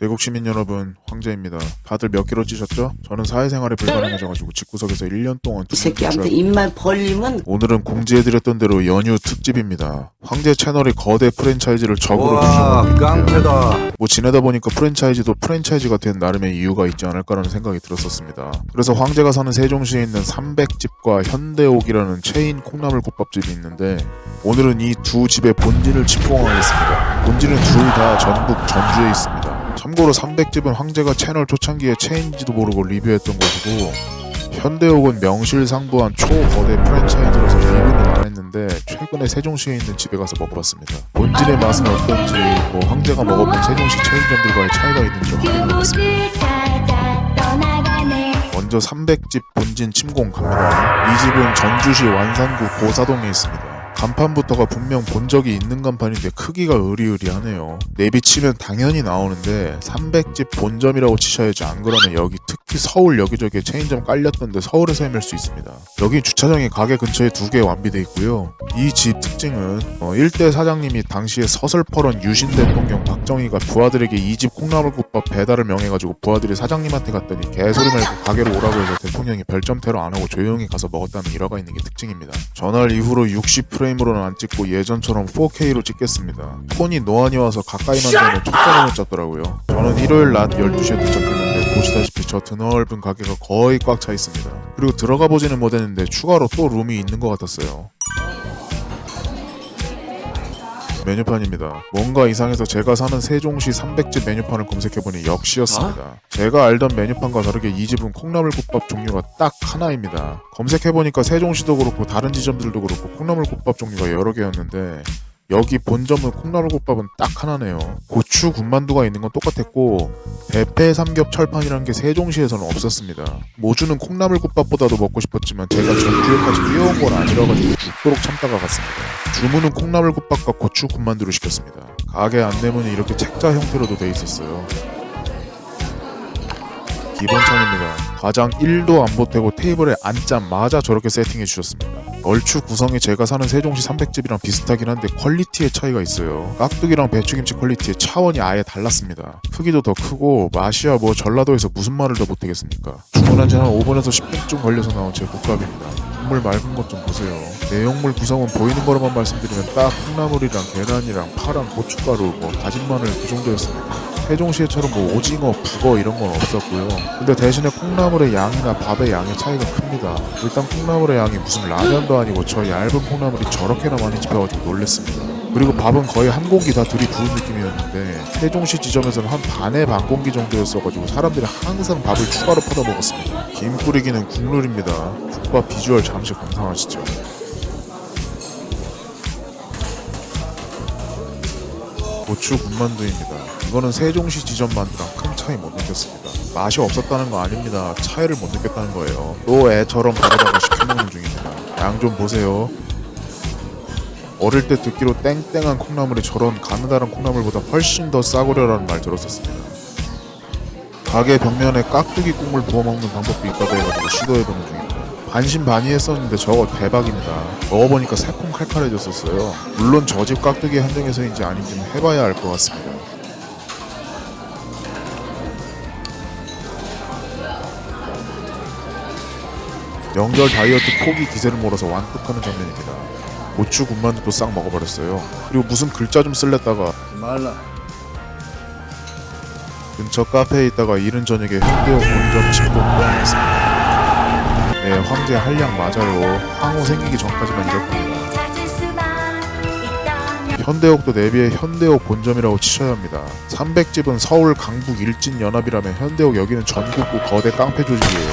대국 시민 여러분, 황제입니다. 다들 몇 킬로 찌셨죠? 저는 사회생활이 불가능해져가지고 집구석에서 1년 동안 이 새끼한테 입만 벌리면 오늘은 공지해드렸던 대로 연휴 특집입니다. 황제 채널이 거대 프랜차이즈를 적으로 와, 깡패다. 뭐 지내다 보니까 프랜차이즈도 프랜차이즈가 된 나름의 이유가 있지 않을까라는 생각이 들었었습니다. 그래서 황제가 사는 세종시에 있는 300집과 현대옥이라는 체인 콩나물국밥집이 있는데 오늘은 이 두 집의 본진을 침공하겠습니다. 본진은 둘 다 전북 전주에 있습니다. 참고로 300집은 황제가 채널 초창기에 체인지도 모르고 리뷰했던 것이고 현대옥은 명실상부한 초거대 프랜차이즈라서 리뷰는 안 했는데 최근에 세종시에 있는 집에 가서 먹어봤습니다. 본진의 맛은 어떤지 뭐 황제가 먹어본 세종시 체인점들과의 차이가 있는지 확인해보겠습니다. 먼저 300집 본진 침공 갑니다. 이 집은 전주시 완산구 고사동에 있습니다. 간판부터가 분명 본 적이 있는 간판인데 크기가 으리으리하네요. 내비치면 당연히 나오는데 300집 본점이라고 치셔야지, 안 그러면 여기 특히 서울 여기저기에 체인점 깔렸던데 서울에서 헤맬 수 있습니다. 여기 주차장이 가게 근처에 2개 완비돼 있고요. 이 집 특징은 일대 사장님이 당시에 서슬퍼런 유신 대통령 박정희가 부하들에게 이 집 콩나물국밥 배달을 명해가지고 부하들이 사장님한테 갔더니 개소리 말고 가게로 오라고 해서 대통령이 별점테러 안 하고 조용히 가서 먹었다는 일화가 있는 게 특징입니다. 전날 이후로 60프레임으로는 안 찍고 예전처럼 4K로 찍겠습니다. 폰이 노안이 와서 가까이만 되면 촉감을 잡더라고요. 저는 일요일 낮 12시에 도착했는데 보시다시피 저 드넓은 가게가 거의 꽉 차 있습니다. 그리고 들어가 보지는 못했는데 추가로 또 룸이 있는 것 같았어요. 메뉴판입니다. 뭔가 이상해서 제가 사는 세종시 300집 메뉴판을 검색해보니 역시였습니다. 제가 알던 메뉴판과 다르게 이 집은 콩나물국밥 종류가 딱 하나입니다. 검색해보니까 세종시도 그렇고 다른 지점들도 그렇고 콩나물국밥 종류가 여러 개였는데 여기 본점은 콩나물국밥은 딱 하나네요. 고추 군만두가 있는 건 똑같았고 대패 삼겹 철판이라는 게 세종시에서는 없었습니다. 모주는 콩나물국밥보다도 먹고 싶었지만 제가 전주에까지 뛰어온 건 아니라가지고 죽도록 참다가 갔습니다. 주문은 콩나물국밥과 고추 군만두를 시켰습니다. 가게 안내문이 이렇게 책자 형태로도 돼 있었어요. 기본창입니다. 가장 1도 안 보태고 테이블에 앉자마자 저렇게 세팅해 주셨습니다. 얼추 구성이 제가 사는 세종시 300집이랑 비슷하긴 한데 퀄리티의 차이가 있어요. 깍두기랑 배추김치 퀄리티의 차원이 아예 달랐습니다. 크기도 더 크고 맛이야 뭐 전라도에서 무슨 말을 더 못하겠습니까. 주문한 지 한 5분에서 10분쯤 걸려서 나온 제 국밥입니다. 국물 맑은 것 좀 보세요. 내용물 구성은 보이는 거로만 말씀드리면 딱 콩나물이랑 계란이랑 파랑 고춧가루 뭐 다진 마늘 그 정도였습니다. 세종시에처럼 뭐 오징어, 북어 이런 건 없었고요. 근데 대신에 콩나물의 양이나 밥의 양의 차이가 큽니다. 일단 콩나물의 양이 무슨 라면도 아니고 저 얇은 콩나물이 저렇게나 많이 집혀가지고 놀랬습니다. 그리고 밥은 거의 한 공기 다 들이부은 느낌이었는데 세종시 지점에서는 한 반의 반 공기 정도였어가지고 사람들이 항상 밥을 추가로 퍼다 먹었습니다. 김 뿌리기는 국룰입니다. 국밥 비주얼 잠시 감상하시죠. 고추 군만두입니다. 이거는 세종시 지점 만두랑 큰 차이 못 느꼈습니다. 맛이 없었다는 거 아닙니다. 차이를 못 느꼈다는 거예요. 또 애처럼 바로다가 시켜먹는 중입니다. 양 좀 보세요. 어릴 때 듣기로 땡땡한 콩나물이 저런 가느다란 콩나물보다 훨씬 더 싸구려라는 말 들었었습니다. 가게 벽면에 깍두기 국물 부어 먹는 방법도 있다고 해가지고 시도해보는 중입니다. 반신반의했었는데 저거 대박입니다. 먹어보니까 새콤칼칼해졌었어요. 물론 저 집 깍두기 한정에서인지 아닌지는 해봐야 알 것 같습니다. 명절 다이어트 포기 기세를 몰아서 완뚝하는 장면입니다. 고추 군만두도 싹 먹어버렸어요. 그리고 무슨 글자 좀 쓸랬다가 말라. 근처 카페에 있다가 이른 저녁에 현대옥 본점 침공 당했습니다. 네, 황제 한량 맞아요. 황후 생기기 전까지만 이럴 겁니다. 현대옥도 내비에 현대옥 본점이라고 치셔야 합니다. 300집은 서울 강북 일진연합이라면 현대옥 여기는 전국구 거대 깡패 조직이에요.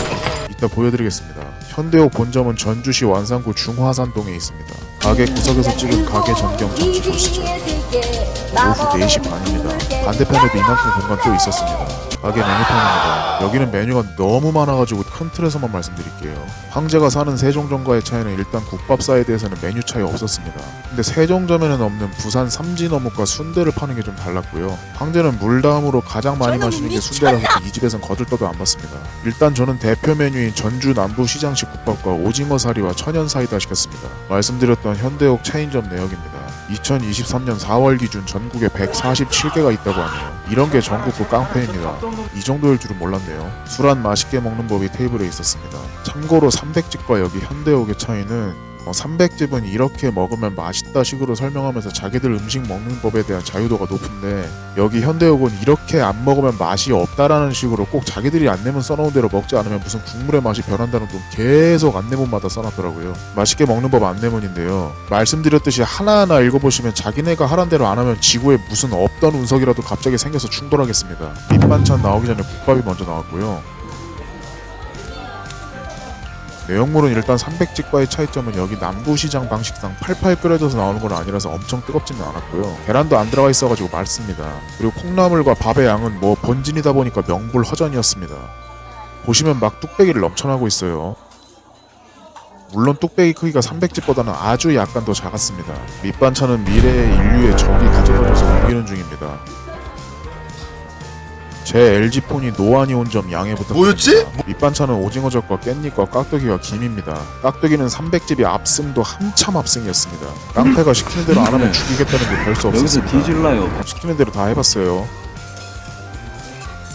이따 보여드리겠습니다. 현대옥 본점은 전주시 완산구 중화산동에 있습니다. 가게 구석에서 찍은 가게 전경 잠시 보시죠. 오후 4시 반입니다. 반대편에도 이만큼 공간 또 있었습니다. 가게 메뉴판입니다. 여기는 메뉴가 너무 많아가지고 큰 틀에서만 말씀드릴게요. 황제가 사는 세종점과의 차이는 일단 국밥 사이드에서는 메뉴 차이 없었습니다. 근데 세종점에는 없는 부산 삼진어묵과 순대를 파는 게 좀 달랐고요. 황제는 물다음으로 가장 많이 마시는 게 순대라서 이 집에선 거들떠도 안 받습니다. 일단 저는 대표 메뉴인 전주 남부시장식 국밥과 오징어 사리와 천연 사이다 시켰습니다. 말씀드렸던 현대옥 체인점 내역입니다. 2023년 4월 기준 전국에 147개가 있다고 하네요. 이런 게 전국구 깡패입니다. 이 정도일 줄은 몰랐네요. 술 한 맛있게 먹는 법이 테이블에 있었습니다. 참고로 300집과 여기 현대옥의 차이는 300집은 이렇게 먹으면 맛있다 식으로 설명하면서 자기들 음식 먹는 법에 대한 자유도가 높은데, 여기 현대옥은 이렇게 안 먹으면 맛이 없다라는 식으로 꼭 자기들이 안내문 써놓은 대로 먹지 않으면 무슨 국물의 맛이 변한다는 돈 계속 안내문마다 써놨더라고요. 맛있게 먹는 법 안내문인데요, 말씀드렸듯이 하나하나 읽어보시면 자기네가 하란 대로 안 하면 지구에 무슨 없던 운석이라도 갑자기 생겨서 충돌하겠습니다. 밑반찬 나오기 전에 국밥이 먼저 나왔고요. 내용물은 일단 300집과의 차이점은 여기 남부시장 방식상 팔팔 끓여져서 나오는 건 아니라서 엄청 뜨겁지는 않았고요. 계란도 안 들어가 있어가지고 맑습니다. 그리고 콩나물과 밥의 양은 뭐 본진이다 보니까 명불허전이었습니다. 보시면 막 뚝배기를 넘쳐나고 있어요. 물론 뚝배기 크기가 300집보다는 아주 약간 더 작았습니다. 밑반찬은 미래의 인류의 적이 가져다줘서 옮기는 중입니다. 제 LG폰이 노안이 온 점 양해 부탁드립니다. 뭐였지? 밑반찬은 오징어젓과 깻잎과 깍두기와 김입니다. 깍두기는 300집이 압승도 한참 압승이었습니다. 깡패가 시키는 대로 안 하면 죽이겠다는 게 별 수 없었습니다. 뒤질라요. 시키는 대로 다 해봤어요.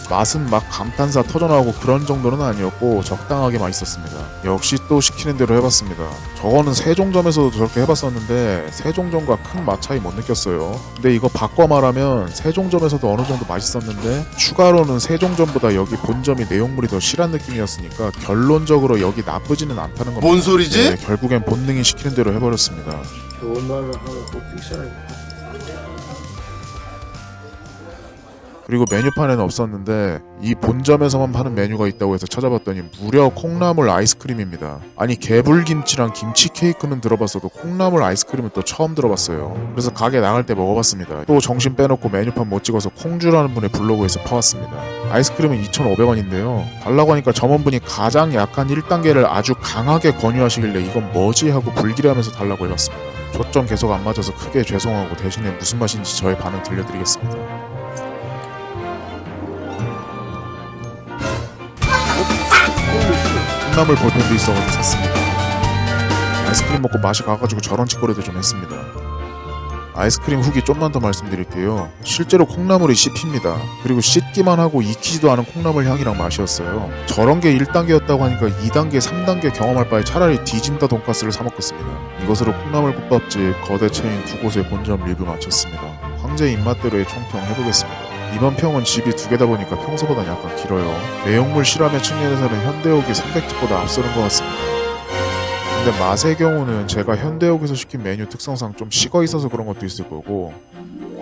맛은 막 감탄사 터져나오고 그런 정도는 아니었고 적당하게 맛있었습니다. 역시 또 시키는 대로 해봤습니다. 저거는 세종점에서도 저렇게 해봤었는데 세종점과 큰 맛 차이 못 느꼈어요. 근데 이거 바꿔 말하면 세종점에서도 어느 정도 맛있었는데 추가로는 세종점보다 여기 본점이 내용물이 더 실한 느낌이었으니까 결론적으로 여기 나쁘지는 않다는 겁니다. 뭔 소리지? 네, 결국엔 본능이 시키는 대로 해버렸습니다. 좋은 말을 하고 꼭 픽션을. 그리고 메뉴판에는 없었는데 이 본점에서만 파는 메뉴가 있다고 해서 찾아봤더니 무려 콩나물 아이스크림입니다. 아니 개불김치랑 김치 케이크는 들어봤어도 콩나물 아이스크림은 또 처음 들어봤어요. 그래서 가게 나갈 때 먹어봤습니다. 또 정신 빼놓고 메뉴판 못 찍어서 콩주라는 분의 블로그에서 파왔습니다. 아이스크림은 2,500원인데요. 달라고 하니까 점원분이 가장 약한 1단계를 아주 강하게 권유하시길래 이건 뭐지 하고 불길해하면서 달라고 해봤습니다. 초점 계속 안 맞아서 크게 죄송하고 대신에 무슨 맛인지 저의 반응 들려드리겠습니다. 콩나물 볼펜도 있어가지고 샀습니다. 아이스크림 먹고 맛이 가가지고 저런 짓거리도 좀 했습니다. 아이스크림 후기 좀만 더 말씀드릴게요. 실제로 콩나물이 씹힙니다. 그리고 씻기만 하고 익히지도 않은 콩나물 향이랑 맛이었어요. 저런 게 1단계였다고 하니까 2단계, 3단계 경험할 바에 차라리 디진다 돈가스를 사 먹겠습니다. 이것으로 콩나물 국밥집 거대 체인 두 곳의 본점 리뷰 마쳤습니다. 황제 입맛대로의 총평 해보겠습니다. 이번 평은 집이 두 개다 보니까 평소보다 약간 길어요. 내용물 실험의 측면에서는 현대옥이 300집보다 앞서는 것 같습니다. 근데 맛의 경우는 제가 현대옥에서 시킨 메뉴 특성상 좀 식어 있어서 그런 것도 있을 거고,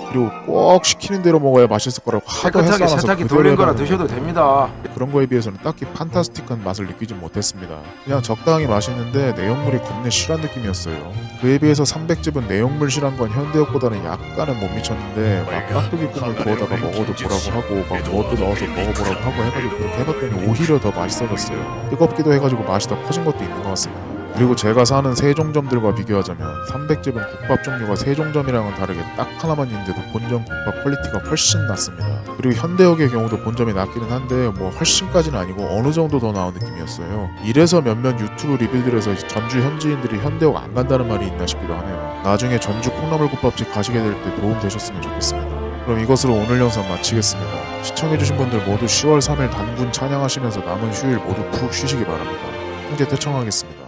그리고 꼭 시키는 대로 먹어야 맛있을 거라고 하도 깨끗하게 했어놔서 세탁기 돌린 거라 해놓으면 드셔도 됩니다. 그런 거에 비해서는 딱히 판타스틱한 맛을 느끼진 못했습니다. 그냥 적당히 맛있는데 내용물이 겁내 실한 느낌이었어요. 그에 비해서 300집은 내용물 실한 건 현대옥보다는 약간은 못 미쳤는데 막 깍두기 국물 부어다가 먹어도 뭐라고 하고 막 뭣도 넣어서 먹어보라고 하고 해가지고 그렇게 해봤더니 오히려 더 맛있어졌어요. 뜨겁기도 해가지고 맛이 더 커진 것도 있는 것 같습니다. 그리고 제가 사는 세종점들과 비교하자면 300집은 국밥 종류가 세종점이랑은 다르게 딱 하나만 있는데도 본점 국밥 퀄리티가 훨씬 낮습니다. 그리고 현대역의 경우도 본점이 낮기는 한데 뭐 훨씬까지는 아니고 어느 정도 더 나은 느낌이었어요. 이래서 몇몇 유튜브 리뷰들에서 전주 현지인들이 현대역 안 간다는 말이 있나 싶기도 하네요. 나중에 전주 콩나물 국밥집 가시게 될 때 도움 되셨으면 좋겠습니다. 그럼 이것으로 오늘 영상 마치겠습니다. 시청해주신 분들 모두 10월 3일 단군 찬양하시면서 남은 휴일 모두 푹 쉬시기 바랍니다. 함께 태청하겠습니다.